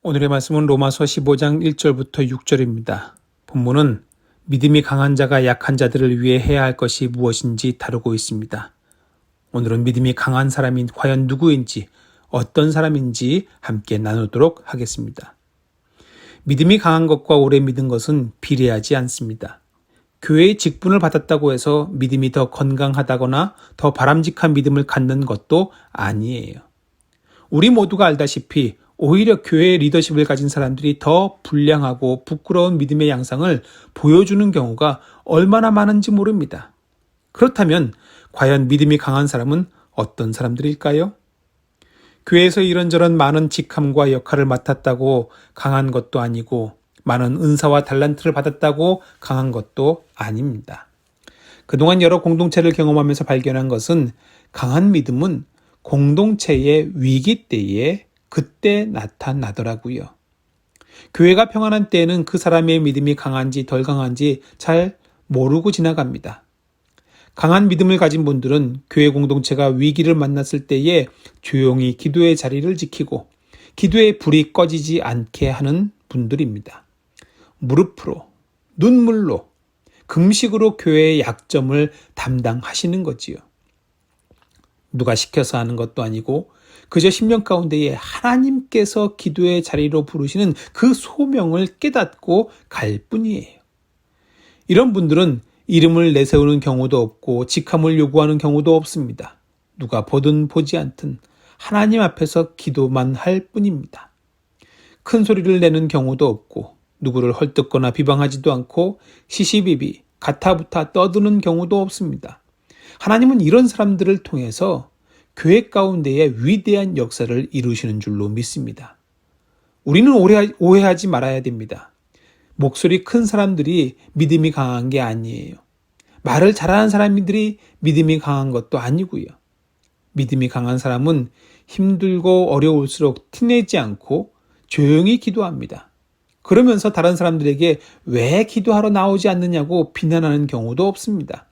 오늘의 말씀은 로마서 15장 1절부터 6절입니다. 본문은 믿음이 강한 자가 약한 자들을 위해 해야 할 것이 무엇인지 다루고 있습니다. 오늘은 믿음이 강한 사람이 과연 누구인지, 어떤 사람인지 함께 나누도록 하겠습니다. 믿음이 강한 것과 오래 믿은 것은 비례하지 않습니다. 교회의 직분을 받았다고 해서 믿음이 더 건강하다거나 더 바람직한 믿음을 갖는 것도 아니에요. 우리 모두가 알다시피 오히려 교회의 리더십을 가진 사람들이 더 불량하고 부끄러운 믿음의 양상을 보여주는 경우가 얼마나 많은지 모릅니다. 그렇다면 과연 믿음이 강한 사람은 어떤 사람들일까요? 교회에서 이런저런 많은 직함과 역할을 맡았다고 강한 것도 아니고 많은 은사와 달란트를 받았다고 강한 것도 아닙니다. 그동안 여러 공동체를 경험하면서 발견한 것은 강한 믿음은 공동체의 위기 때에 그때 나타나더라고요. 교회가 평안한 때에는 그 사람의 믿음이 강한지 덜 강한지 잘 모르고 지나갑니다. 강한 믿음을 가진 분들은 교회 공동체가 위기를 만났을 때에 조용히 기도의 자리를 지키고 기도의 불이 꺼지지 않게 하는 분들입니다. 무릎으로, 눈물로, 금식으로 교회의 약점을 담당하시는 거지요. 누가 시켜서 하는 것도 아니고 그저 심령 가운데에 하나님께서 기도의 자리로 부르시는 그 소명을 깨닫고 갈 뿐이에요. 이런 분들은 이름을 내세우는 경우도 없고 직함을 요구하는 경우도 없습니다. 누가 보든 보지 않든 하나님 앞에서 기도만 할 뿐입니다. 큰 소리를 내는 경우도 없고 누구를 헐뜯거나 비방하지도 않고 시시비비 가타부타 떠드는 경우도 없습니다. 하나님은 이런 사람들을 통해서 교회 가운데에 위대한 역사를 이루시는 줄로 믿습니다. 우리는 오해하지 말아야 됩니다. 목소리 큰 사람들이 믿음이 강한 게 아니에요. 말을 잘하는 사람들이 믿음이 강한 것도 아니고요. 믿음이 강한 사람은 힘들고 어려울수록 티내지 않고 조용히 기도합니다. 그러면서 다른 사람들에게 왜 기도하러 나오지 않느냐고 비난하는 경우도 없습니다.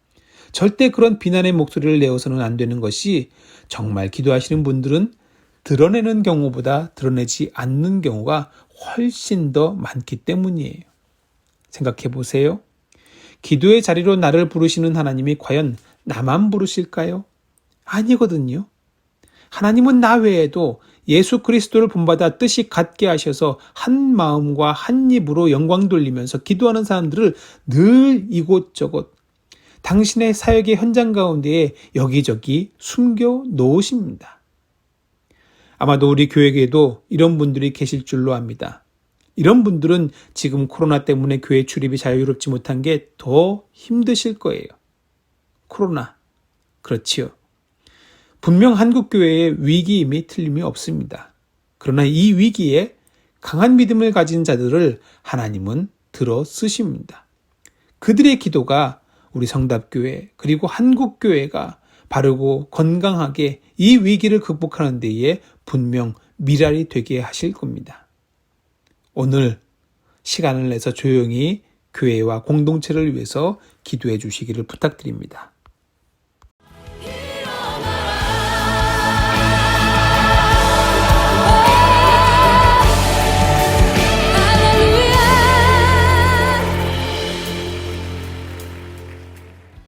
절대 그런 비난의 목소리를 내어서는 안 되는 것이 정말 기도하시는 분들은 드러내는 경우보다 드러내지 않는 경우가 훨씬 더 많기 때문이에요. 생각해 보세요. 기도의 자리로 나를 부르시는 하나님이 과연 나만 부르실까요? 아니거든요. 하나님은 나 외에도 예수 그리스도를 본받아 뜻이 같게 하셔서 한 마음과 한 입으로 영광 돌리면서 기도하는 사람들을 늘 이곳저곳 당신의 사역의 현장 가운데에 여기저기 숨겨 놓으십니다. 아마도 우리 교회에도 이런 분들이 계실 줄로 압니다. 이런 분들은 지금 코로나 때문에 교회 출입이 자유롭지 못한 게 더 힘드실 거예요. 코로나, 그렇지요. 분명 한국교회의 위기임이 틀림이 없습니다. 그러나 이 위기에 강한 믿음을 가진 자들을 하나님은 들어 쓰십니다. 그들의 기도가 우리 성답교회 그리고 한국교회가 바르고 건강하게 이 위기를 극복하는 데에 분명 미랄이 되게 하실 겁니다. 오늘 시간을 내서 조용히 교회와 공동체를 위해서 기도해 주시기를 부탁드립니다.